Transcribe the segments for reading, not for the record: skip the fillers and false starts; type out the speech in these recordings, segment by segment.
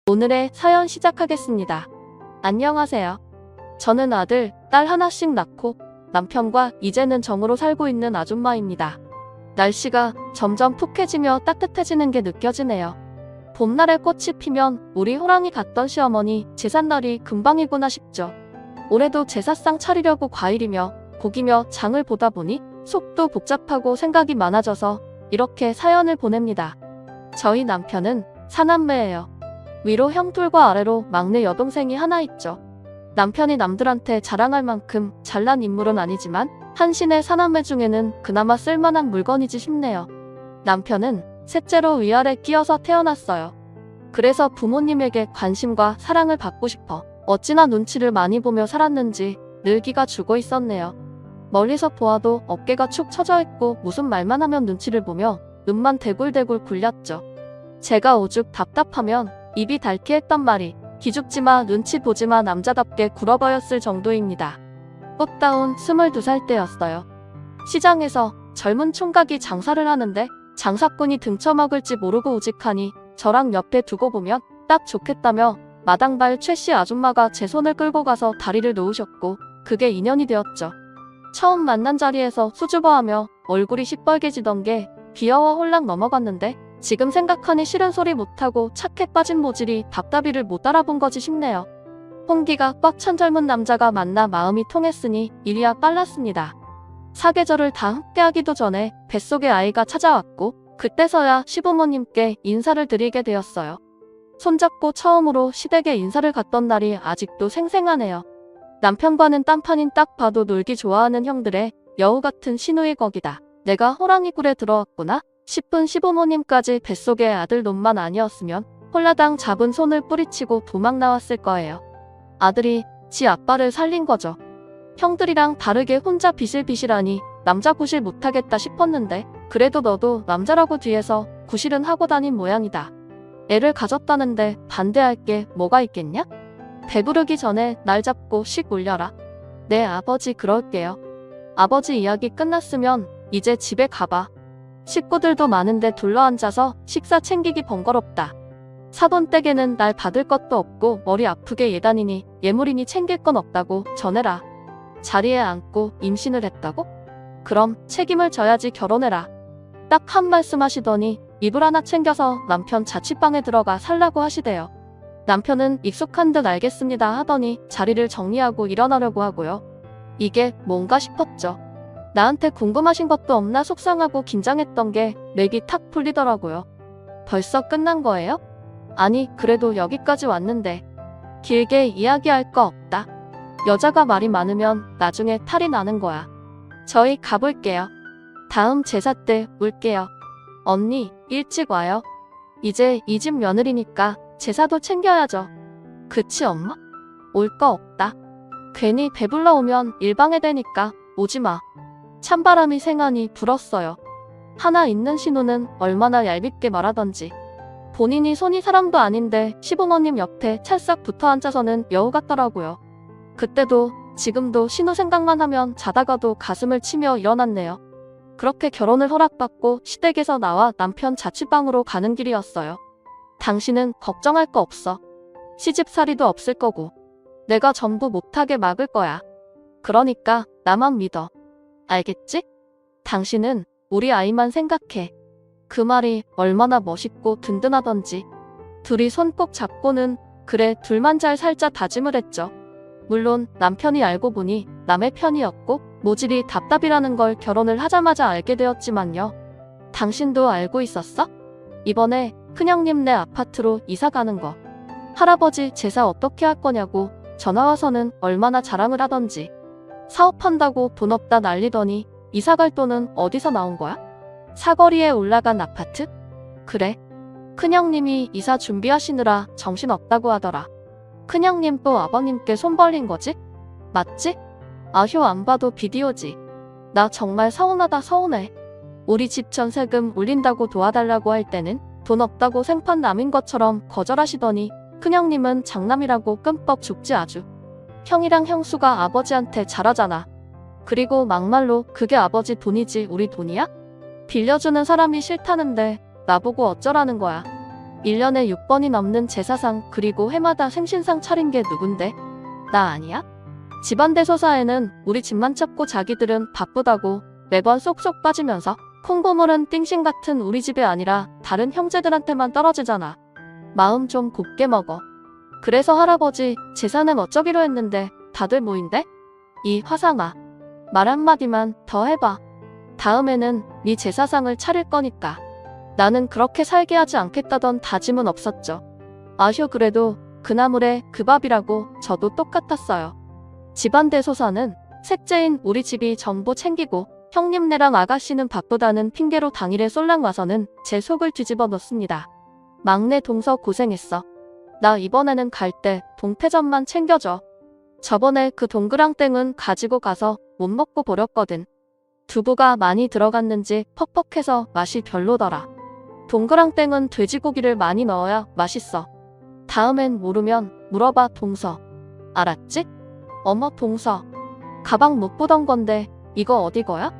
오늘의 사연 시작하겠습니다. 안녕하세요. 저는 아들, 딸 하나씩 낳고 남편과 이제는 정으로 살고 있는 아줌마입니다. 날씨가 점점 푹해지며 따뜻해지는 게 느껴지네요. 봄날에 꽃이 피면 우리 호랑이 같던 시어머니 제삿날이 금방이구나 싶죠. 올해도 제사상 차리려고 과일이며 고기며 장을 보다 보니 속도 복잡하고 생각이 많아져서 이렇게 사연을 보냅니다. 저희 남편은 사남매예요. 위로 형둘과 아래로 막내 여동생이 하나 있죠. 남편이 남들한테 자랑할 만큼 잘난 인물은 아니지만 한신의 사남매 중에는 그나마 쓸만한 물건이지 싶네요. 남편은 셋째로 위아래 끼어서 태어났어요. 그래서 부모님에게 관심과 사랑을 받고 싶어 어찌나 눈치를 많이 보며 살았는지 늘 기가 죽어 있었네요. 멀리서 보아도 어깨가 축 처져 있고 무슨 말만 하면 눈치를 보며 눈만 대굴대굴 굴렸죠. 제가 오죽 답답하면 입이 닳게 했던 말이 기죽지마 눈치 보지마 남자답게 굴어버렸을 정도입니다. 꽃다운 22살 때였어요. 시장에서 젊은 총각이 장사를 하는데 장사꾼이 등쳐먹을지 모르고 우직하니 저랑 옆에 두고 보면 딱 좋겠다며 마당발 최씨 아줌마가 제 손을 끌고 가서 다리를 놓으셨고 그게 인연이 되었죠. 처음 만난 자리에서 수줍어하며 얼굴이 시뻘개지던 게 귀여워 홀랑 넘어갔는데 지금 생각하니 싫은 소리 못하고 착해 빠진 모질이 답답이를 못 알아본 거지 싶네요. 홍기가 꽉 찬 젊은 남자가 만나 마음이 통했으니 일이야 빨랐습니다. 사계절을 다 함께하기도 전에 뱃속에 아이가 찾아왔고 그때서야 시부모님께 인사를 드리게 되었어요. 손잡고 처음으로 시댁에 인사를 갔던 날이 아직도 생생하네요. 남편과는 딴판인 딱 봐도 놀기 좋아하는 형들의 여우 같은 시누이 거기다 내가 호랑이 굴에 들어왔구나 싶은 시부모님까지 뱃속의 아들 놈만 아니었으면 홀라당 잡은 손을 뿌리치고 도망 나왔을 거예요. 아들이 지 아빠를 살린 거죠. 형들이랑 다르게 혼자 비실비실하니 남자 구실 못하겠다 싶었는데 그래도 너도 남자라고 뒤에서 구실은 하고 다닌 모양이다. 애를 가졌다는데 반대할 게 뭐가 있겠냐? 배부르기 전에 날 잡고 씩 울려라. 네 아버지 그럴게요. 아버지 이야기 끝났으면 이제 집에 가봐. 식구들도 많은데 둘러앉아서 식사 챙기기 번거롭다. 사돈댁에는 날 받을 것도 없고 머리 아프게 예단이니 예물이니 챙길 건 없다고 전해라. 자리에 앉고 임신을 했다고? 그럼 책임을 져야지 결혼해라. 딱 한 말씀 하시더니 이불 하나 챙겨서 남편 자취방에 들어가 살라고 하시대요. 남편은 익숙한 듯 알겠습니다 하더니 자리를 정리하고 일어나려고 하고요. 이게 뭔가 싶었죠. 나한테 궁금하신 것도 없나 속상하고 긴장했던 게 맥이 탁 풀리더라고요. 벌써 끝난 거예요? 아니 그래도 여기까지 왔는데 길게 이야기할 거 없다. 여자가 말이 많으면 나중에 탈이 나는 거야. 저희 가볼게요. 다음 제사 때 올게요. 언니 일찍 와요. 이제 이 집 며느리니까 제사도 챙겨야죠. 그치 엄마? 올 거 없다. 괜히 배불러 오면 일방해대니까 오지마. 찬바람이 생하니 불었어요. 하나 있는 신우는 얼마나 얄밉게 말하던지. 본인이 손이 사람도 아닌데 시부모님 옆에 찰싹 붙어 앉아서는 여우 같더라고요. 그때도 지금도 신우 생각만 하면 자다가도 가슴을 치며 일어났네요. 그렇게 결혼을 허락받고 시댁에서 나와 남편 자취방으로 가는 길이었어요. 당신은 걱정할 거 없어. 시집살이도 없을 거고 내가 전부 못하게 막을 거야. 그러니까 나만 믿어. 알겠지? 당신은 우리 아이만 생각해. 그 말이 얼마나 멋있고 든든하던지. 둘이 손 꼭 잡고는 그래 둘만 잘 살자 다짐을 했죠. 물론 남편이 알고 보니 남의 편이었고 모질이 답답이라는 걸 결혼을 하자마자 알게 되었지만요. 당신도 알고 있었어? 이번에 큰형님네 아파트로 이사 가는 거. 할아버지 제사 어떻게 할 거냐고 전화와서는 얼마나 자랑을 하던지. 사업한다고 돈 없다 난리더니 이사 갈 돈은 어디서 나온 거야? 사거리에 올라간 아파트? 그래. 큰형님이 이사 준비하시느라 정신없다고 하더라. 큰형님 또 아버님께 손 벌린 거지? 맞지? 아휴 안 봐도 비디오지. 나 정말 서운하다 서운해. 우리 집 전세금 올린다고 도와달라고 할 때는 돈 없다고 생판 남인 것처럼 거절하시더니 큰형님은 장남이라고 끔뻑 죽지 아주. 형이랑 형수가 아버지한테 잘하잖아. 그리고 막말로 그게 아버지 돈이지 우리 돈이야? 빌려주는 사람이 싫다는데 나보고 어쩌라는 거야. 1년에 6번이 넘는 제사상 그리고 해마다 생신상 차린 게 누군데? 나 아니야? 집안 대소사에는 우리 집만 찾고 자기들은 바쁘다고 매번 쏙쏙 빠지면서 콩고물은 띵신 같은 우리 집이 아니라 다른 형제들한테만 떨어지잖아. 마음 좀 곱게 먹어. 그래서 할아버지 제사는 어쩌기로 했는데 다들 모인대? 이 화상아. 말 한마디만 더 해봐. 다음에는 네 제사상을 차릴 거니까. 나는 그렇게 살게 하지 않겠다던 다짐은 없었죠. 아휴 그래도 그 나물에 그 밥이라고 저도 똑같았어요. 집안 대소사는 셋째인 우리 집이 전부 챙기고 형님네랑 아가씨는 바쁘다는 핑계로 당일에 쏠랑 와서는 제 속을 뒤집어 놓습니다. 막내 동서 고생했어. 나 이번에는 갈 때 동태전만 챙겨줘. 저번에 그 동그랑땡은 가지고 가서 못 먹고 버렸거든. 두부가 많이 들어갔는지 퍽퍽해서 맛이 별로더라. 동그랑땡은 돼지고기를 많이 넣어야 맛있어. 다음엔 모르면 물어봐 동서. 알았지? 어머 동서. 가방 못 보던 건데 이거 어디 거야?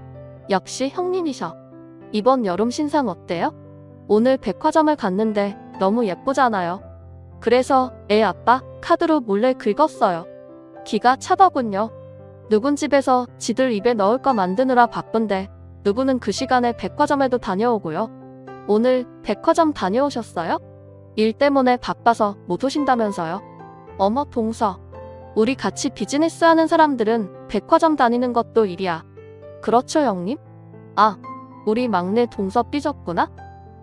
역시 형님이셔. 이번 여름 신상 어때요? 오늘 백화점을 갔는데 너무 예쁘잖아요. 그래서 애 아빠 카드로 몰래 긁었어요. 기가 차더군요. 누군 집에서 지들 입에 넣을 거 만드느라 바쁜데 누구는 그 시간에 백화점에도 다녀오고요. 오늘 백화점 다녀오셨어요? 일 때문에 바빠서 못 오신다면서요. 어머 동서. 우리 같이 비즈니스 하는 사람들은 백화점 다니는 것도 일이야. 그렇죠 형님? 아, 우리 막내 동서 삐졌구나?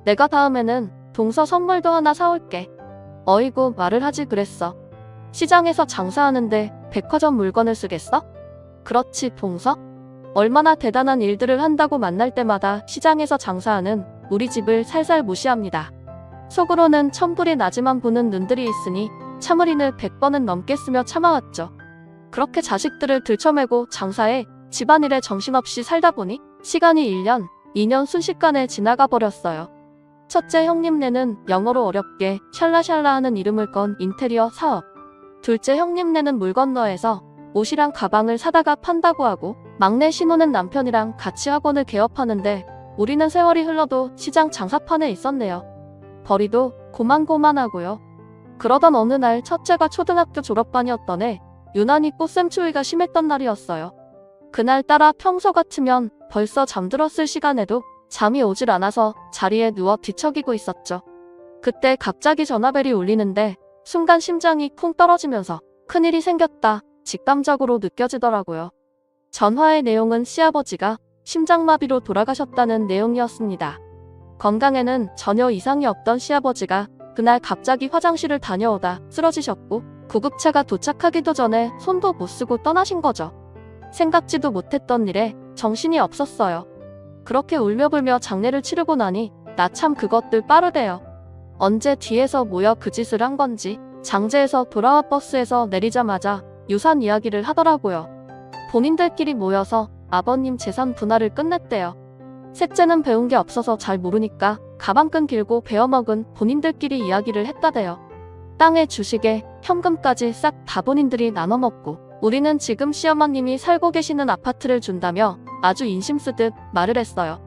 내가 다음에는 동서 선물도 하나 사올게. 어이구 말을 하지 그랬어. 시장에서 장사하는데 백화점 물건을 쓰겠어? 그렇지 동서? 얼마나 대단한 일들을 한다고 만날 때마다 시장에서 장사하는 우리 집을 살살 무시합니다. 속으로는 천불이 나지만 보는 눈들이 있으니 참으리는 100번은 넘게 쓰며 참아왔죠. 그렇게 자식들을 들쳐매고 장사해 집안일에 정신없이 살다 보니 시간이 1년, 2년 순식간에 지나가 버렸어요. 첫째 형님네는 영어로 어렵게 샬라샬라 하는 이름을 건 인테리어 사업. 둘째 형님네는 물 건너에서 옷이랑 가방을 사다가 판다고 하고 막내 신호는 남편이랑 같이 학원을 개업하는데 우리는 세월이 흘러도 시장 장사판에 있었네요. 벌이도 고만고만하고요. 그러던 어느 날 첫째가 초등학교 졸업반이었던 해 유난히 꽃샘추위가 심했던 날이었어요. 그날따라 평소 같으면 벌써 잠들었을 시간에도 잠이 오질 않아서 자리에 누워 뒤척이고 있었죠. 그때 갑자기 전화벨이 울리는데 순간 심장이 쿵 떨어지면서 큰일이 생겼다 직감적으로 느껴지더라고요. 전화의 내용은 시아버지가 심장마비로 돌아가셨다는 내용이었습니다. 건강에는 전혀 이상이 없던 시아버지가 그날 갑자기 화장실을 다녀오다 쓰러지셨고 구급차가 도착하기도 전에 손도 못 쓰고 떠나신 거죠. 생각지도 못했던 일에 정신이 없었어요. 그렇게 울며불며 장례를 치르고 나니 나 참 그것들 빠르대요. 언제 뒤에서 모여 그 짓을 한 건지 장제에서 돌아와 버스에서 내리자마자 유산 이야기를 하더라고요. 본인들끼리 모여서 아버님 재산 분할을 끝냈대요. 셋째는 배운 게 없어서 잘 모르니까 가방끈 길고 베어먹은 본인들끼리 이야기를 했다대요. 땅에 주식에 현금까지 싹 다 본인들이 나눠 먹고 우리는 지금 시어머님이 살고 계시는 아파트를 준다며 아주 인심 쓰듯 말을 했어요.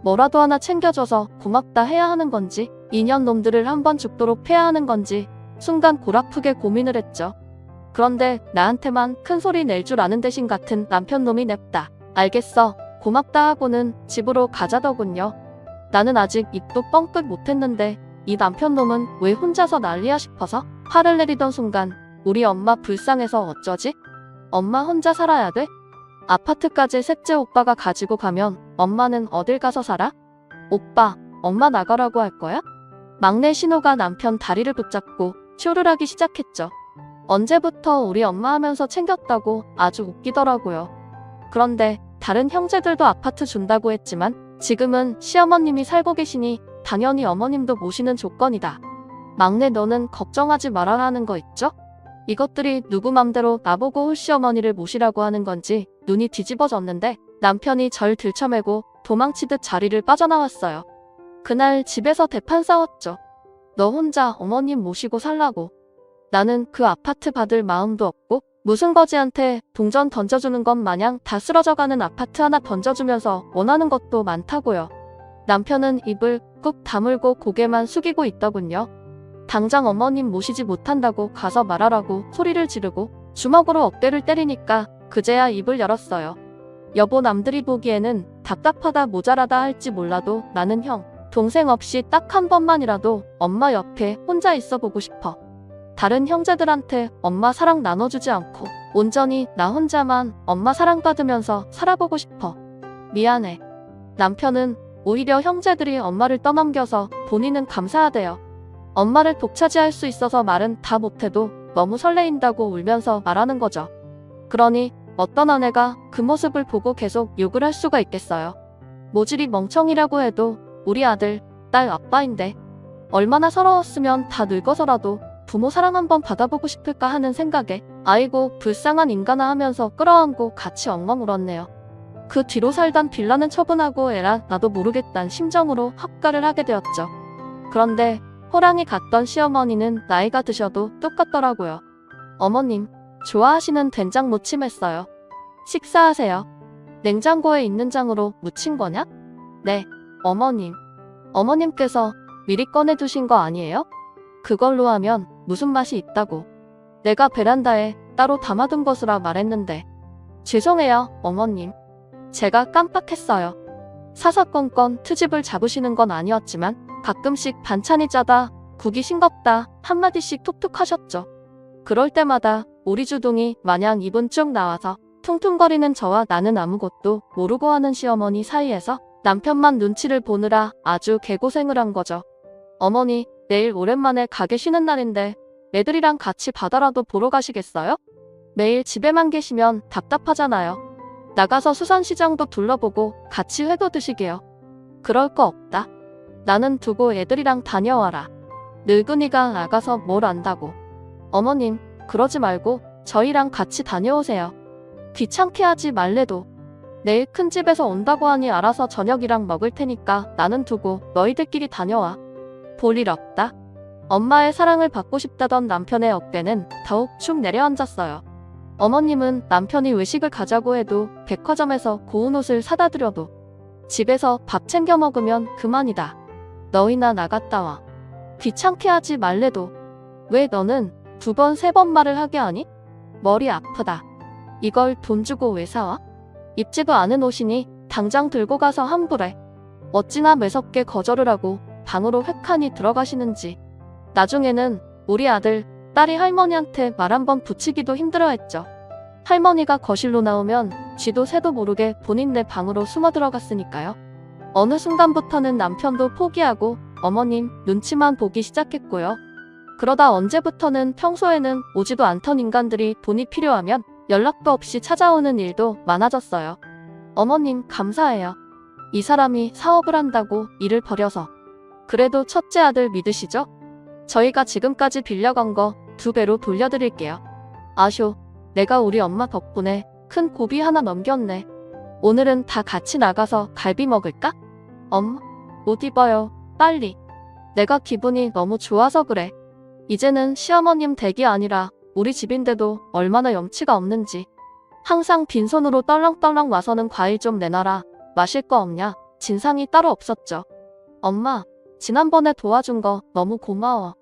뭐라도 하나 챙겨줘서 고맙다 해야 하는 건지 2년 놈들을 한번 죽도록 패야 하는 건지 순간 골아프게 고민을 했죠. 그런데 나한테만 큰 소리 낼 줄 아는 대신 같은 남편 놈이 냅다 알겠어 고맙다 하고는 집으로 가자더군요. 나는 아직 입도 뻥끗 못했는데 이 남편 놈은 왜 혼자서 난리야 싶어서 화를 내리던 순간 우리 엄마 불쌍해서 어쩌지? 엄마 혼자 살아야 돼? 아파트까지 셋째 오빠가 가지고 가면 엄마는 어딜 가서 살아? 오빠, 엄마 나가라고 할 거야? 막내 신호가 남편 다리를 붙잡고 쇼를 하기 시작했죠. 언제부터 우리 엄마 하면서 챙겼다고 아주 웃기더라고요. 그런데 다른 형제들도 아파트 준다고 했지만 지금은 시어머님이 살고 계시니 당연히 어머님도 모시는 조건이다. 막내 너는 걱정하지 말아라 하는 거 있죠? 이것들이 누구 맘대로 나보고 홀시어머니를 모시라고 하는 건지 눈이 뒤집어졌는데 남편이 절 들쳐매고 도망치듯 자리를 빠져나왔어요. 그날 집에서 대판 싸웠죠. 너 혼자 어머님 모시고 살라고. 나는 그 아파트 받을 마음도 없고 무슨 거지한테 동전 던져주는 것 마냥 다 쓰러져가는 아파트 하나 던져주면서 원하는 것도 많다고요. 남편은 입을 꾹 다물고 고개만 숙이고 있더군요. 당장 어머님 모시지 못한다고 가서 말하라고 소리를 지르고 주먹으로 어깨를 때리니까 그제야 입을 열었어요. 여보, 남들이 보기에는 답답하다 모자라다 할지 몰라도 나는 형, 동생 없이 딱 한 번만이라도 엄마 옆에 혼자 있어 보고 싶어. 다른 형제들한테 엄마 사랑 나눠주지 않고 온전히 나 혼자만 엄마 사랑받으면서 살아보고 싶어. 미안해. 남편은 오히려 형제들이 엄마를 떠넘겨서 본인은 감사하대요. 엄마를 독차지할 수 있어서 말은 다 못해도 너무 설레인다고 울면서 말하는 거죠. 그러니 어떤 아내가 그 모습을 보고 계속 욕을 할 수가 있겠어요. 모질이 멍청이라고 해도 우리 아들, 딸 아빠인데 얼마나 서러웠으면 다 늙어서라도 부모 사랑 한번 받아보고 싶을까 하는 생각에 아이고 불쌍한 인간아 하면서 끌어안고 같이 엉엉 울었네요. 그 뒤로 살던 빌라는 처분하고 에라 나도 모르겠단 심정으로 합가를 하게 되었죠. 그런데 호랑이 같던 시어머니는 나이가 드셔도 똑같더라고요. 어머님, 좋아하시는 된장 무침 했어요. 식사하세요. 냉장고에 있는 장으로 무친 거냐? 네, 어머님. 어머님께서 미리 꺼내두신 거 아니에요? 그걸로 하면 무슨 맛이 있다고. 내가 베란다에 따로 담아둔 것이라 말했는데. 죄송해요, 어머님. 제가 깜빡했어요. 사사건건 트집을 잡으시는 건 아니었지만 가끔씩 반찬이 짜다, 국이 싱겁다 한마디씩 톡톡 하셨죠. 그럴 때마다 오리주둥이 마냥 입은 쭉 나와서 퉁퉁거리는 저와 나는 아무것도 모르고 하는 시어머니 사이에서 남편만 눈치를 보느라 아주 개고생을 한 거죠. 어머니, 내일 오랜만에 가게 쉬는 날인데 애들이랑 같이 바다라도 보러 가시겠어요? 매일 집에만 계시면 답답하잖아요. 나가서 수산시장도 둘러보고 같이 회도 드시게요. 그럴 거 없다. 나는 두고 애들이랑 다녀와라. 늙은이가 나가서 뭘 안다고. 어머님, 그러지 말고 저희랑 같이 다녀오세요. 귀찮게 하지 말래도. 내일 큰 집에서 온다고 하니 알아서 저녁이랑 먹을 테니까 나는 두고 너희들끼리 다녀와. 볼 일 없다. 엄마의 사랑을 받고 싶다던 남편의 어깨는 더욱 축 내려앉았어요. 어머님은 남편이 외식을 가자고 해도 백화점에서 고운 옷을 사다 드려도 집에서 밥 챙겨 먹으면 그만이다. 너희나 나갔다 와. 귀찮게 하지 말래도. 왜 너는 2번, 3번 말을 하게 하니? 머리 아프다. 이걸 돈 주고 왜 사와? 입지도 않은 옷이니 당장 들고 가서 환불해. 어찌나 매섭게 거절을 하고 방으로 획하니 들어가시는지. 나중에는 우리 아들, 딸이 할머니한테 말 한번 붙이기도 힘들어했죠. 할머니가 거실로 나오면 쥐도 새도 모르게 본인네 방으로 숨어 들어갔으니까요. 어느 순간부터는 남편도 포기하고 어머님 눈치만 보기 시작했고요. 그러다 언제부터는 평소에는 오지도 않던 인간들이 돈이 필요하면 연락도 없이 찾아오는 일도 많아졌어요. 어머님 감사해요. 이 사람이 사업을 한다고 일을 버려서. 그래도 첫째 아들 믿으시죠? 저희가 지금까지 빌려간 거 2배로 돌려드릴게요. 아쇼, 내가 우리 엄마 덕분에 큰 고비 하나 넘겼네. 오늘은 다 같이 나가서 갈비 먹을까? 엄마, 옷 입어요. 빨리. 내가 기분이 너무 좋아서 그래. 이제는 시어머님 댁이 아니라 우리 집인데도 얼마나 염치가 없는지. 항상 빈손으로 떨렁떨렁 와서는 과일 좀 내놔라. 마실 거 없냐? 진상이 따로 없었죠. 엄마, 지난번에 도와준 거 너무 고마워.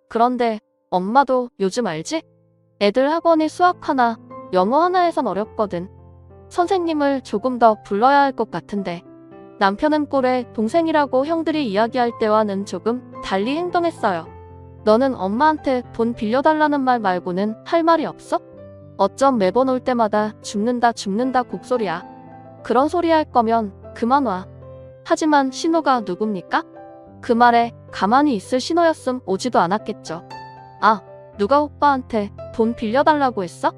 그런데 엄마도 요즘 알지? 애들 학원이 수학 하나, 영어 하나에선 어렵거든. 선생님을 조금 더 불러야 할 것 같은데. 남편은 꼴에 동생이라고 형들이 이야기할 때와는 조금 달리 행동했어요. 너는 엄마한테 돈 빌려달라는 말 말고는 할 말이 없어? 어쩜 매번 올 때마다 죽는다 죽는다 곡소리야. 그런 소리 할 거면 그만 와. 하지만 신호가 누굽니까? 그 말에 가만히 있을 신호였음 오지도 않았겠죠. 아, 누가 오빠한테 돈 빌려달라고 했어?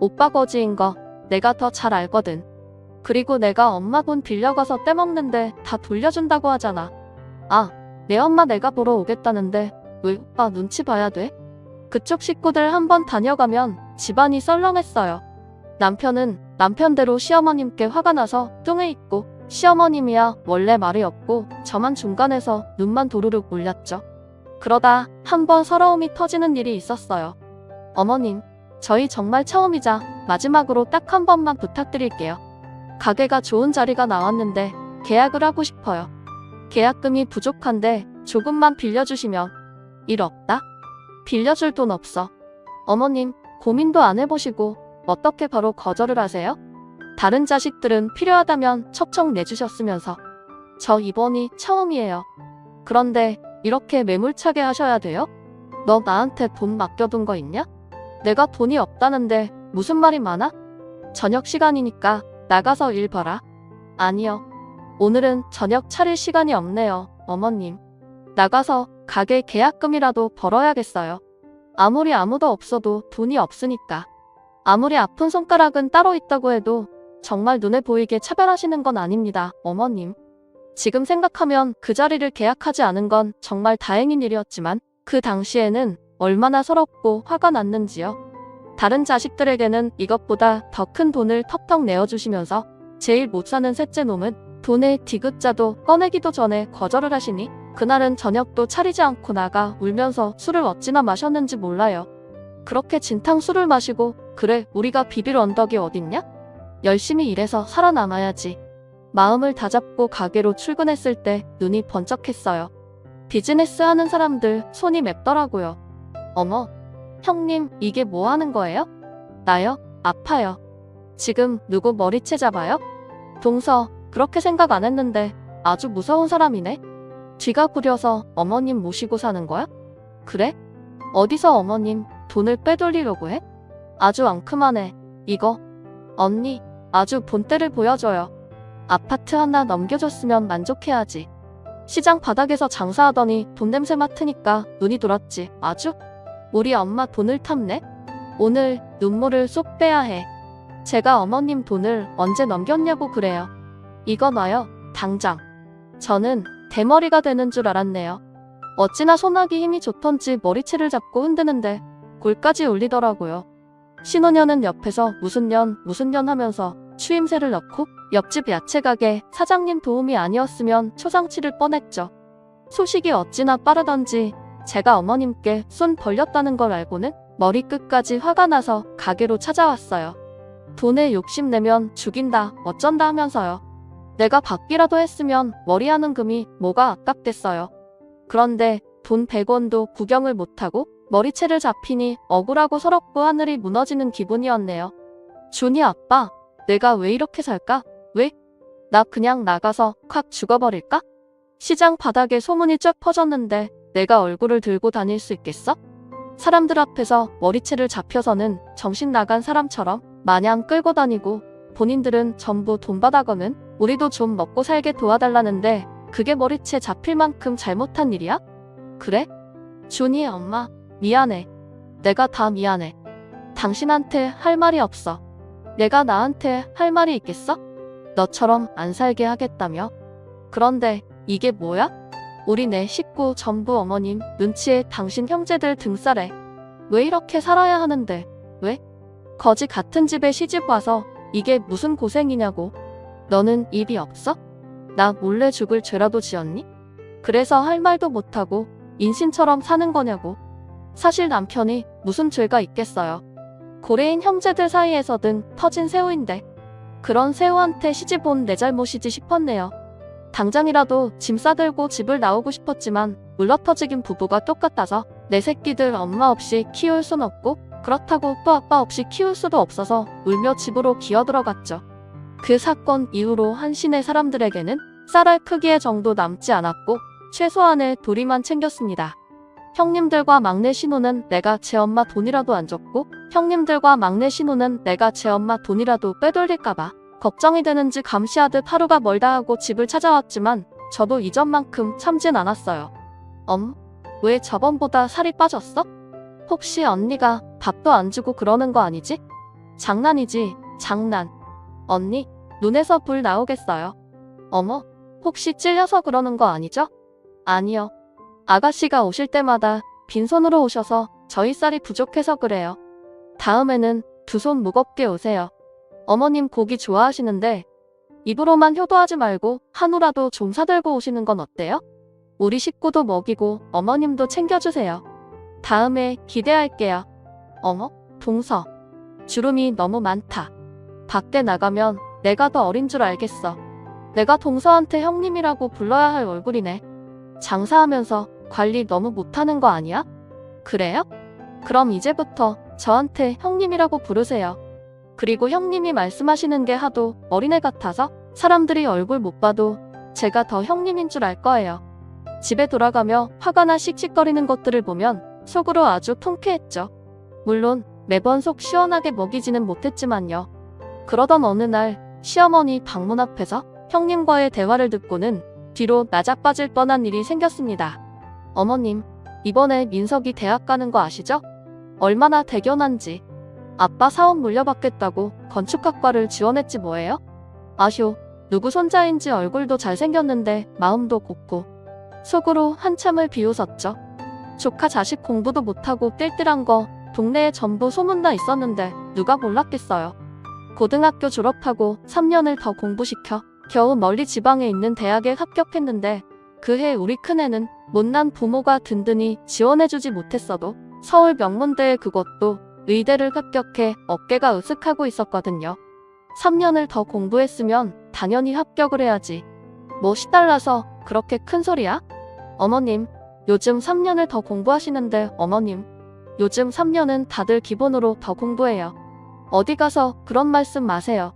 오빠 거지인 거 내가 더 잘 알거든. 그리고 내가 엄마 돈 빌려가서 떼먹는데 다 돌려준다고 하잖아. 아, 내 엄마 내가 보러 오겠다는데 왜 오빠 눈치 봐야 돼? 그쪽 식구들 한번 다녀가면 집안이 썰렁했어요. 남편은 남편대로 시어머님께 화가 나서 뚱에 있고 시어머님이야 원래 말이 없고 저만 중간에서 눈만 도르륵 올렸죠. 그러다 한번 서러움이 터지는 일이 있었어요. 어머님, 저희 정말 처음이자 마지막으로 딱 한 번만 부탁드릴게요. 가게가 좋은 자리가 나왔는데 계약을 하고 싶어요. 계약금이 부족한데 조금만 빌려주시면. 일 없다? 빌려줄 돈 없어. 어머님, 고민도 안 해보시고 어떻게 바로 거절을 하세요? 다른 자식들은 필요하다면 척척 내주셨으면서. 저 이번이 처음이에요. 그런데 이렇게 매몰차게 하셔야 돼요? 너 나한테 돈 맡겨둔 거 있냐? 내가 돈이 없다는데 무슨 말이 많아? 저녁 시간이니까 나가서 일 봐라. 아니요. 오늘은 저녁 차릴 시간이 없네요, 어머님. 나가서 가게 계약금이라도 벌어야겠어요. 아무리 아무도 없어도 돈이 없으니까. 아무리 아픈 손가락은 따로 있다고 해도 정말 눈에 보이게 차별하시는 건 아닙니다, 어머님. 지금 생각하면 그 자리를 계약하지 않은 건 정말 다행인 일이었지만 그 당시에는 얼마나 서럽고 화가 났는지요. 다른 자식들에게는 이것보다 더 큰 돈을 턱턱 내어주시면서 제일 못 사는 셋째 놈은 돈의 디귿자도 꺼내기도 전에 거절을 하시니 그날은 저녁도 차리지 않고 나가 울면서 술을 어찌나 마셨는지 몰라요. 그렇게 진탕 술을 마시고 그래 우리가 비빌 언덕이 어딨냐? 열심히 일해서 살아남아야지. 마음을 다잡고 가게로 출근했을 때 눈이 번쩍했어요. 비즈니스 하는 사람들 손이 맵더라고요. 어머, 형님 이게 뭐 하는 거예요? 나요? 아파요. 지금 누구 머리채 잡아요? 동서, 그렇게 생각 안 했는데 아주 무서운 사람이네. 뒤가 구려서 어머님 모시고 사는 거야? 그래? 어디서 어머님 돈을 빼돌리려고 해? 아주 앙큼하네. 이거. 언니, 아주 본때를 보여줘요. 아파트 하나 넘겨줬으면 만족해야지. 시장 바닥에서 장사하더니 돈 냄새 맡으니까 눈이 돌았지. 아주? 우리 엄마 돈을 탐내? 오늘 눈물을 쏙 빼야 해. 제가 어머님 돈을 언제 넘겼냐고 그래요. 이거 놔요, 당장. 저는 대머리가 되는 줄 알았네요. 어찌나 손아귀 힘이 좋던지 머리채를 잡고 흔드는데 골까지 울리더라고요. 신혼여는 옆에서 무슨 년 하면서 추임새를 넣고 옆집 야채가게 사장님 도움이 아니었으면 초상치를 뻔했죠. 소식이 어찌나 빠르던지 제가 어머님께 손 벌렸다는 걸 알고는 머리끝까지 화가 나서 가게로 찾아왔어요. 돈에 욕심내면 죽인다 어쩐다 하면서요. 내가 받기라도 했으면 머리하는 금이 뭐가 아깝겠어요. 그런데 돈 100원도 구경을 못하고 머리채를 잡히니 억울하고 서럽고 하늘이 무너지는 기분이었네요. 준이 아빠, 내가 왜 이렇게 살까? 왜? 나 그냥 나가서 콱 죽어버릴까? 시장 바닥에 소문이 쫙 퍼졌는데 내가 얼굴을 들고 다닐 수 있겠어? 사람들 앞에서 머리채를 잡혀서는 정신 나간 사람처럼 마냥 끌고 다니고 본인들은 전부 돈 받아거는 우리도 좀 먹고 살게 도와달라는데 그게 머리채 잡힐 만큼 잘못한 일이야? 그래? 준이 엄마, 미안해. 내가 다 미안해. 당신한테 할 말이 없어. 내가 나한테 할 말이 있겠어? 너처럼 안 살게 하겠다며? 그런데 이게 뭐야? 우리 네 식구 전부 어머님 눈치에 당신 형제들 등살에. 왜 이렇게 살아야 하는데? 왜? 거지 같은 집에 시집 와서 이게 무슨 고생이냐고. 너는 입이 없어? 나 몰래 죽을 죄라도 지었니? 그래서 할 말도 못하고 인신처럼 사는 거냐고. 사실 남편이 무슨 죄가 있겠어요. 고래인 형제들 사이에서든 터진 새우인데 그런 새우한테 시집 온 내 잘못이지 싶었네요. 당장이라도 짐 싸들고 집을 나오고 싶었지만 물러터지긴 부부가 똑같아서 내 새끼들 엄마 없이 키울 순 없고 그렇다고 또 아빠 없이 키울 수도 없어서 울며 집으로 기어들어갔죠. 그 사건 이후로 한신의 사람들에게는 쌀알 크기의 정도 남지 않았고 최소한의 도리만 챙겼습니다. 형님들과 막내 신우는 내가 제 엄마 돈이라도 안 줬고 형님들과 막내 신우는 내가 제 엄마 돈이라도 빼돌릴까봐 걱정이 되는지 감시하듯 하루가 멀다 하고 집을 찾아왔지만 저도 이전만큼 참진 않았어요. 왜 저번보다 살이 빠졌어? 혹시 언니가 밥도 안 주고 그러는 거 아니지? 장난이지, 장난. 언니, 눈에서 불 나오겠어요. 어머, 혹시 찔려서 그러는 거 아니죠? 아니요. 아가씨가 오실 때마다 빈손으로 오셔서 저희 쌀이 부족해서 그래요. 다음에는 두 손 무겁게 오세요. 어머님 고기 좋아하시는데 입으로만 효도하지 말고 한우라도 좀 사들고 오시는 건 어때요? 우리 식구도 먹이고 어머님도 챙겨주세요. 다음에 기대할게요. 어머, 동서. 주름이 너무 많다. 밖에 나가면 내가 더 어린 줄 알겠어. 내가 동서한테 형님이라고 불러야 할 얼굴이네. 장사하면서 관리 너무 못하는 거 아니야? 그래요? 그럼 이제부터 저한테 형님이라고 부르세요. 그리고 형님이 말씀하시는 게 하도 어린애 같아서 사람들이 얼굴 못 봐도 제가 더 형님인 줄 알 거예요. 집에 돌아가며 화가 나 씩씩거리는 것들을 보면 속으로 아주 통쾌했죠. 물론 매번 속 시원하게 먹이지는 못했지만요. 그러던 어느 날 시어머니 방문 앞에서 형님과의 대화를 듣고는 뒤로 나자빠질 뻔한 일이 생겼습니다. 어머님, 이번에 민석이 대학 가는 거 아시죠? 얼마나 대견한지. 아빠 사업 물려받겠다고 건축학과를 지원했지 뭐예요? 아휴, 누구 손자인지 얼굴도 잘생겼는데 마음도 곱고. 속으로 한참을 비웃었죠. 조카 자식 공부도 못하고 띨띨한 거 동네에 전부 소문나 있었는데 누가 몰랐겠어요. 고등학교 졸업하고 3년을 더 공부시켜 겨우 멀리 지방에 있는 대학에 합격했는데 그해 우리 큰애는 못난 부모가 든든히 지원해주지 못했어도 서울 명문대에 그것도 의대를 합격해 어깨가 으쓱하고 있었거든요. 3년을 더 공부했으면 당연히 합격을 해야지. 뭐 시달라서 그렇게 큰 소리야? 어머님, 요즘 3년을 더 공부하시는데 어머님, 요즘 3년은 다들 기본으로 더 공부해요. 어디 가서 그런 말씀 마세요.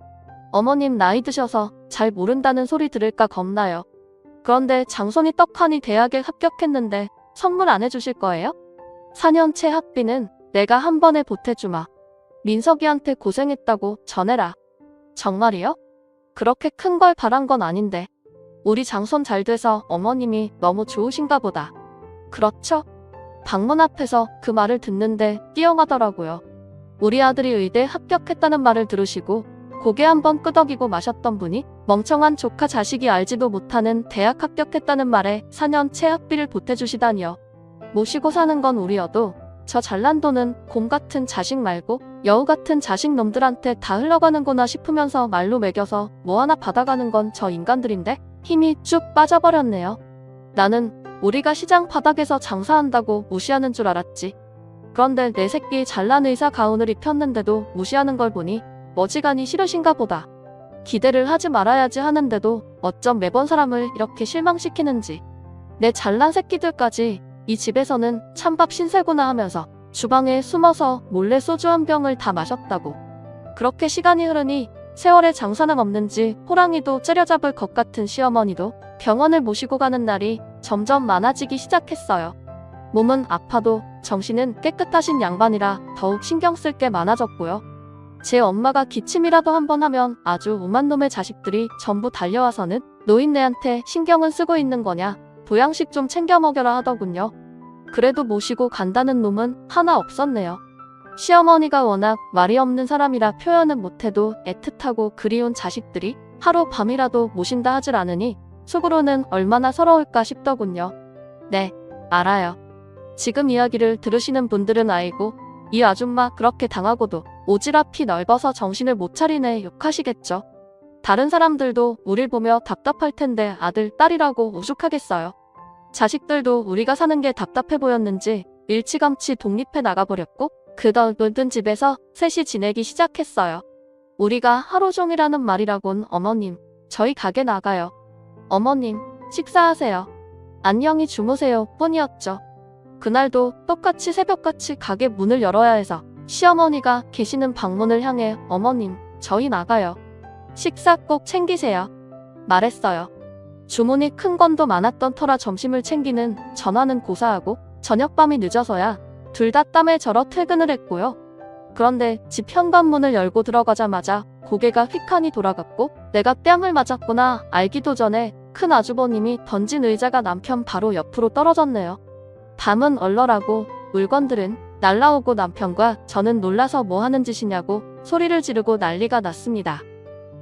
어머님 나이 드셔서 잘 모른다는 소리 들을까 겁나요. 그런데 장손이 떡하니 대학에 합격했는데 선물 안 해주실 거예요? 4년째 학비는 내가 한 번에 보태주마. 민석이한테 고생했다고 전해라. 정말이요? 그렇게 큰 걸 바란 건 아닌데. 우리 장손 잘 돼서 어머님이 너무 좋으신가 보다. 그렇죠? 방문 앞에서 그 말을 듣는데 뛰어가더라고요. 우리 아들이 의대 합격했다는 말을 들으시고 고개 한번 끄덕이고 마셨던 분이 멍청한 조카 자식이 알지도 못하는 대학 합격했다는 말에 4년째 학비를 보태주시다니요. 모시고 사는 건 우리여도 저 잘난 돈은 곰 같은 자식 말고 여우 같은 자식 놈들한테 다 흘러가는구나 싶으면서 말로 매겨서 뭐 하나 받아가는 건 저 인간들인데 힘이 쭉 빠져버렸네요. 나는 우리가 시장 바닥에서 장사한다고 무시하는 줄 알았지. 그런데 내 새끼 잘난 의사 가운을 입혔는데도 무시하는 걸 보니 머지간이 싫으신가 보다. 기대를 하지 말아야지 하는데도 어쩜 매번 사람을 이렇게 실망시키는지. 내 잘난 새끼들까지 이 집에서는 찬밥 신세구나 하면서 주방에 숨어서 몰래 소주 한 병을 다 마셨다고. 그렇게 시간이 흐르니 세월의 장사는 없는지 호랑이도 째려잡을 것 같은 시어머니도 병원을 모시고 가는 날이 점점 많아지기 시작했어요. 몸은 아파도 정신은 깨끗하신 양반이라 더욱 신경 쓸 게 많아졌고요. 제 엄마가 기침이라도 한번 하면 아주 오만 놈의 자식들이 전부 달려와서는 노인네한테 신경은 쓰고 있는 거냐, 보양식 좀 챙겨 먹여라 하더군요. 그래도 모시고 간다는 놈은 하나 없었네요. 시어머니가 워낙 말이 없는 사람이라 표현은 못해도 애틋하고 그리운 자식들이 하루 밤이라도 모신다 하질 않으니 속으로는 얼마나 서러울까 싶더군요. 네, 알아요. 지금 이야기를 들으시는 분들은 알고 이 아줌마 그렇게 당하고도 오지랖이 넓어서 정신을 못 차리네 욕하시겠죠. 다른 사람들도 우릴 보며 답답할 텐데 아들, 딸이라고 오죽하겠어요. 자식들도 우리가 사는 게 답답해 보였는지 일찌감치 독립해 나가버렸고 그 넓은 집에서 셋이 지내기 시작했어요. 우리가 하루 종일 하는 말이라곤 어머님, 저희 가게 나가요. 어머님, 식사하세요. 안녕히 주무세요 뿐이었죠. 그날도 똑같이 새벽같이 가게 문을 열어야 해서 시어머니가 계시는 방문을 향해 어머님, 저희 나가요. 식사 꼭 챙기세요. 말했어요. 주문이 큰 건도 많았던 터라 점심을 챙기는 전화는 고사하고 저녁밤이 늦어서야 둘 다 땀에 절어 퇴근을 했고요. 그런데 집 현관문을 열고 들어가자마자 고개가 휙하니 돌아갔고 내가 뺨을 맞았구나 알기도 전에 큰 아주버님이 던진 의자가 남편 바로 옆으로 떨어졌네요. 밤은 얼얼하고 물건들은 날라오고 남편과 저는 놀라서 뭐 하는 짓이냐고 소리를 지르고 난리가 났습니다.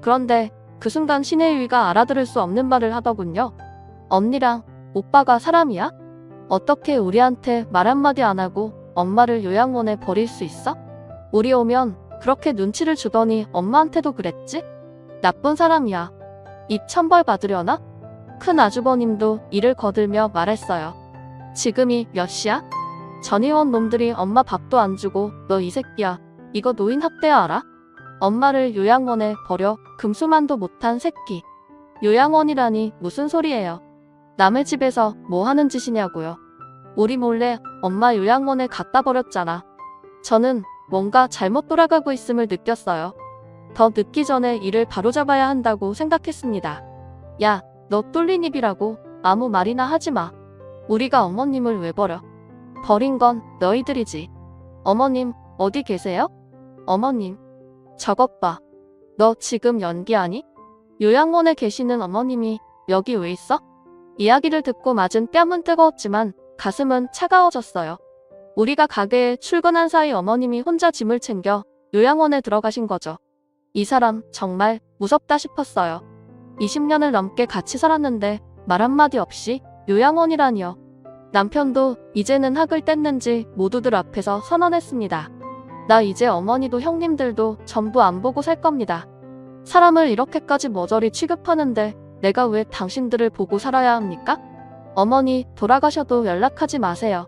그런데 그 순간 신혜유이가 알아들을 수 없는 말을 하더군요. 언니랑 오빠가 사람이야? 어떻게 우리한테 말 한마디 안 하고 엄마를 요양원에 버릴 수 있어? 우리 오면 그렇게 눈치를 주더니 엄마한테도 그랬지? 나쁜 사람이야. 입 천벌 받으려나? 큰 아주버님도 이를 거들며 말했어요. 지금이 몇 시야? 전의원 놈들이 엄마 밥도 안 주고 너 이 새끼야. 이거 노인 학대 알아? 엄마를 요양원에 버려 금수만도 못한 새끼. 요양원이라니 무슨 소리예요. 남의 집에서 뭐 하는 짓이냐고요. 우리 몰래 엄마 요양원에 갖다 버렸잖아. 저는 뭔가 잘못 돌아가고 있음을 느꼈어요. 더 늦기 전에 일을 바로잡아야 한다고 생각했습니다. 야, 너 뚫린 입이라고 아무 말이나 하지 마. 우리가 어머님을 왜 버려? 버린 건 너희들이지. 어머님, 어디 계세요? 어머님, 저것 봐. 너 지금 연기하니? 요양원에 계시는 어머님이 여기 왜 있어? 이야기를 듣고 맞은 뺨은 뜨거웠지만 가슴은 차가워졌어요. 우리가 가게에 출근한 사이 어머님이 혼자 짐을 챙겨 요양원에 들어가신 거죠. 이 사람 정말 무섭다 싶었어요. 20년을 넘게 같이 살았는데 말 한마디 없이 요양원이라니요. 남편도 이제는 학을 뗐는지 모두들 앞에서 선언했습니다. 나 이제 어머니도 형님들도 전부 안 보고 살 겁니다. 사람을 이렇게까지 머저리 취급하는데 내가 왜 당신들을 보고 살아야 합니까? 어머니 돌아가셔도 연락하지 마세요.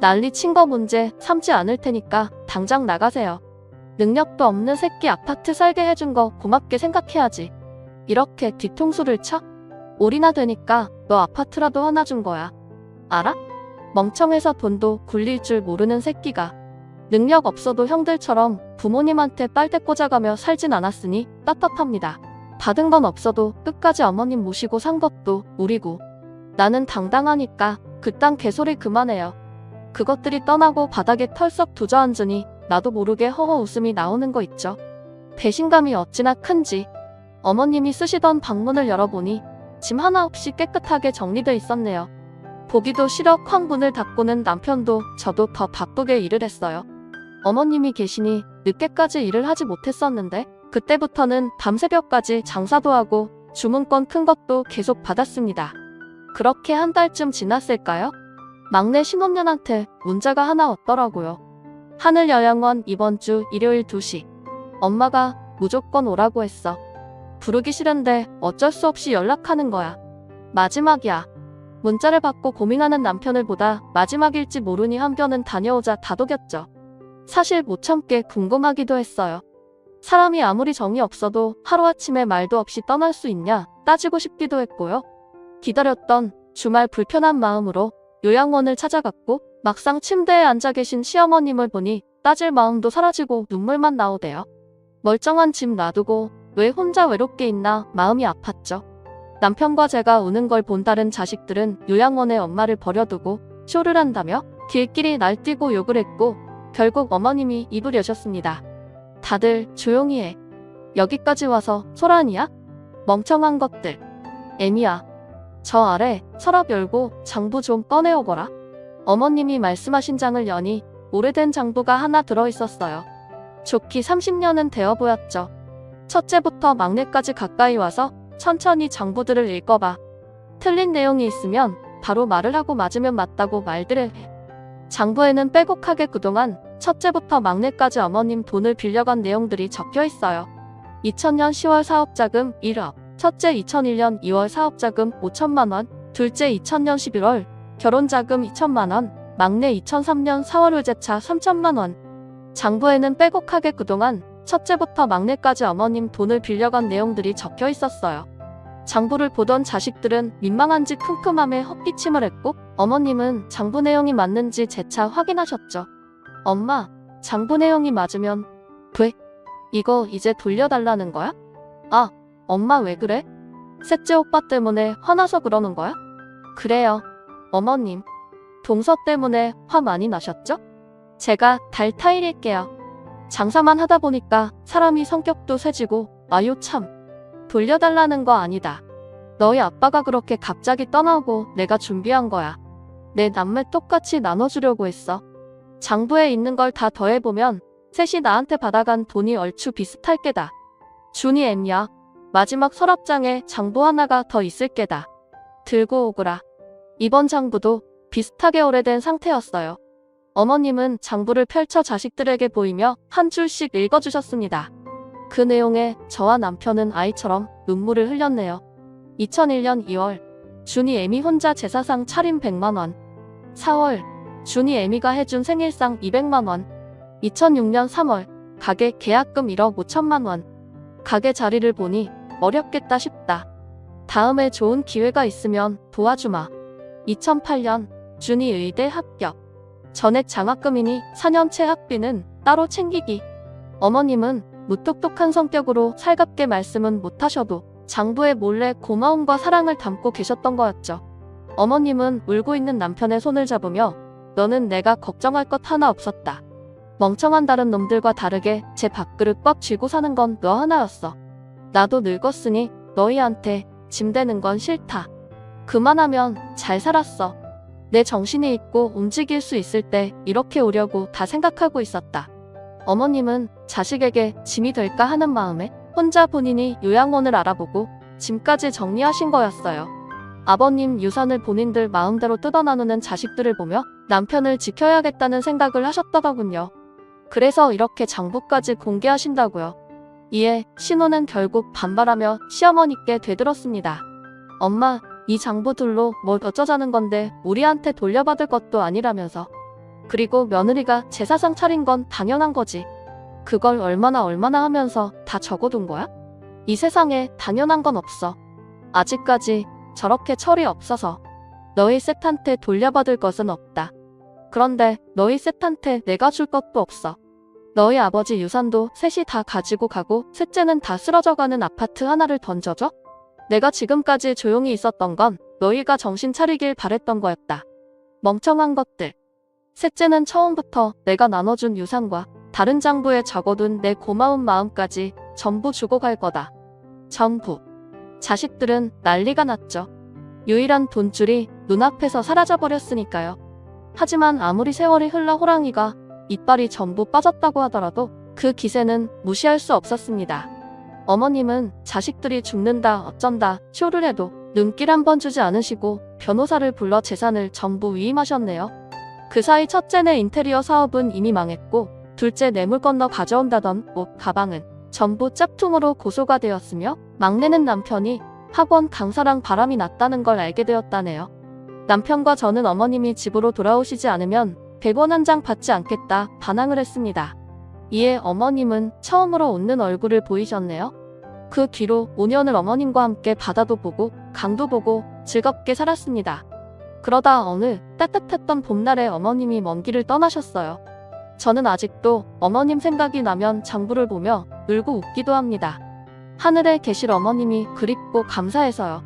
난리 친 거 문제 삼지 않을 테니까 당장 나가세요. 능력도 없는 새끼 아파트 살게 해준 거 고맙게 생각해야지. 이렇게 뒤통수를 쳐? 올이나 되니까 너 아파트라도 하나 준 거야. 알아? 멍청해서 돈도 굴릴 줄 모르는 새끼가. 능력 없어도 형들처럼 부모님한테 빨대 꽂아가며 살진 않았으니 떳떳합니다. 받은 건 없어도 끝까지 어머님 모시고 산 것도 우리고. 나는 당당하니까 그딴 개소리 그만해요. 그것들이 떠나고 바닥에 털썩 두저앉으니 나도 모르게 허허 웃음이 나오는 거 있죠. 배신감이 어찌나 큰지. 어머님이 쓰시던 방문을 열어보니 짐 하나 없이 깨끗하게 정리돼 있었네요. 보기도 싫어 쾅 문을 닫고는 남편도 저도 더 바쁘게 일을 했어요. 어머님이 계시니 늦게까지 일을 하지 못했었는데 그때부터는 밤새벽까지 장사도 하고 주문건 큰 것도 계속 받았습니다. 그렇게 한 달쯤 지났을까요? 막내 신혼년한테 문자가 하나 왔더라고요. 하늘요양원 이번 주 일요일 2시. 엄마가 무조건 오라고 했어. 부르기 싫은데 어쩔 수 없이 연락하는 거야. 마지막이야. 문자를 받고 고민하는 남편을 보다 마지막일지 모르니 한편은 다녀오자 다독였죠. 사실 못 참게 궁금하기도 했어요. 사람이 아무리 정이 없어도 하루아침에 말도 없이 떠날 수 있냐 따지고 싶기도 했고요. 기다렸던 주말 불편한 마음으로 요양원을 찾아갔고 막상 침대에 앉아 계신 시어머님을 보니 따질 마음도 사라지고 눈물만 나오대요. 멀쩡한 집 놔두고 왜 혼자 외롭게 있나 마음이 아팠죠. 남편과 제가 우는 걸 본 다른 자식들은 요양원에 엄마를 버려두고 쇼를 한다며 길길이 날뛰고 욕을 했고 결국 어머님이 입을 여셨습니다. 다들 조용히 해. 여기까지 와서 소란이야? 멍청한 것들. 애미야. 저 아래 서랍 열고 장부 좀 꺼내오거라. 어머님이 말씀하신 장을 여니 오래된 장부가 하나 들어있었어요. 좋기 30년은 되어 보였죠. 첫째부터 막내까지 가까이 와서 천천히 장부들을 읽어봐. 틀린 내용이 있으면 바로 말을 하고 맞으면 맞다고 말들을 해. 장부에는 빼곡하게 그동안 첫째부터 막내까지 어머님 돈을 빌려간 내용들이 적혀 있어요. 2000년 10월 사업자금 1억, 첫째 2001년 2월 사업자금 5천만 원, 둘째 2000년 11월 결혼자금 2천만 원, 막내 2003년 4월 의제차 3천만 원. 장부에는 빼곡하게 그동안 첫째부터 막내까지 어머님 돈을 빌려간 내용들이 적혀 있었어요. 장부를 보던 자식들은 민망한지 큼큼함에 헛기침을 했고 어머님은 장부 내용이 맞는지 재차 확인하셨죠. 엄마, 장부 내용이 맞으면 왜? 이거 이제 돌려달라는 거야? 아, 엄마 왜 그래? 셋째 오빠 때문에 화나서 그러는 거야? 그래요. 어머님, 동서 때문에 화 많이 나셨죠? 제가 달 타일일게요. 장사만 하다 보니까 사람이 성격도 세지고 아유 참. 돌려달라는 거 아니다. 너희 아빠가 그렇게 갑자기 떠나고 내가 준비한 거야. 내 남매 똑같이 나눠주려고 했어. 장부에 있는 걸 다 더해보면 셋이 나한테 받아간 돈이 얼추 비슷할 게다. 준이 엠야. 마지막 서랍장에 장부 하나가 더 있을 게다. 들고 오거라. 이번 장부도 비슷하게 오래된 상태였어요. 어머님은 장부를 펼쳐 자식들에게 보이며 한 줄씩 읽어주셨습니다. 그 내용에 저와 남편은 아이처럼 눈물을 흘렸네요. 2001년 2월 준이 애미 혼자 제사상 차림 100만 원. 4월 준이 애미가 해준 생일상 200만 원. 2006년 3월 가게 계약금 1억 5천만 원. 가게 자리를 보니 어렵겠다 싶다. 다음에 좋은 기회가 있으면 도와주마. 2008년 준이 의대 합격. 전액 장학금이니 4년체 학비는 따로 챙기기. 어머님은 무뚝뚝한 성격으로 살갑게 말씀은 못하셔도 장부에 몰래 고마움과 사랑을 담고 계셨던 거였죠. 어머님은 울고 있는 남편의 손을 잡으며 너는 내가 걱정할 것 하나 없었다. 멍청한 다른 놈들과 다르게 제 밥그릇 꽉 쥐고 사는 건 너 하나였어. 나도 늙었으니 너희한테 짐 되는 건 싫다. 그만하면 잘 살았어. 내 정신이 있고 움직일 수 있을 때 이렇게 오려고 다 생각하고 있었다. 어머님은 자식에게 짐이 될까 하는 마음에 혼자 본인이 요양원을 알아보고 짐까지 정리하신 거였어요. 아버님 유산을 본인들 마음대로 뜯어나누는 자식들을 보며 남편을 지켜야겠다는 생각을 하셨더더군요. 그래서 이렇게 장부까지 공개하신다고요. 이에 신우는 결국 반발하며 시어머니께 되들었습니다. 엄마, 이 장부들로 뭘 어쩌자는 건데 우리한테 돌려받을 것도 아니라면서. 그리고 며느리가 제사상 차린 건 당연한 거지. 그걸 얼마나 하면서 다 적어둔 거야? 이 세상에 당연한 건 없어. 아직까지 저렇게 철이 없어서 너희 셋한테 돌려받을 것은 없다. 그런데 너희 셋한테 내가 줄 것도 없어. 너희 아버지 유산도 셋이 다 가지고 가고 셋째는 다 쓰러져가는 아파트 하나를 던져줘? 내가 지금까지 조용히 있었던 건 너희가 정신 차리길 바랬던 거였다. 멍청한 것들. 셋째는 처음부터 내가 나눠준 유산과 다른 장부에 적어둔 내 고마운 마음까지 전부 주고 갈 거다. 전부. 자식들은 난리가 났죠. 유일한 돈줄이 눈앞에서 사라져버렸으니까요. 하지만 아무리 세월이 흘러 호랑이가 이빨이 전부 빠졌다고 하더라도 그 기세는 무시할 수 없었습니다. 어머님은 자식들이 죽는다 어쩐다 쇼를 해도 눈길 한 번 주지 않으시고 변호사를 불러 재산을 전부 위임하셨네요. 그 사이 첫째네 인테리어 사업은 이미 망했고 둘째 뇌물 건너 가져온다던 옷, 가방은 전부 짝퉁으로 고소가 되었으며 막내는 남편이 학원 강사랑 바람이 났다는 걸 알게 되었다네요. 남편과 저는 어머님이 집으로 돌아오시지 않으면 100원 한 장 받지 않겠다 반항을 했습니다. 이에 어머님은 처음으로 웃는 얼굴을 보이셨네요. 그 뒤로 5년을 어머님과 함께 바다도 보고 강도 보고 즐겁게 살았습니다. 그러다 어느 따뜻했던 봄날에 어머님이 먼 길을 떠나셨어요. 저는 아직도 어머님 생각이 나면 장부를 보며 울고 웃기도 합니다. 하늘에 계실 어머님이 그립고 감사해서요.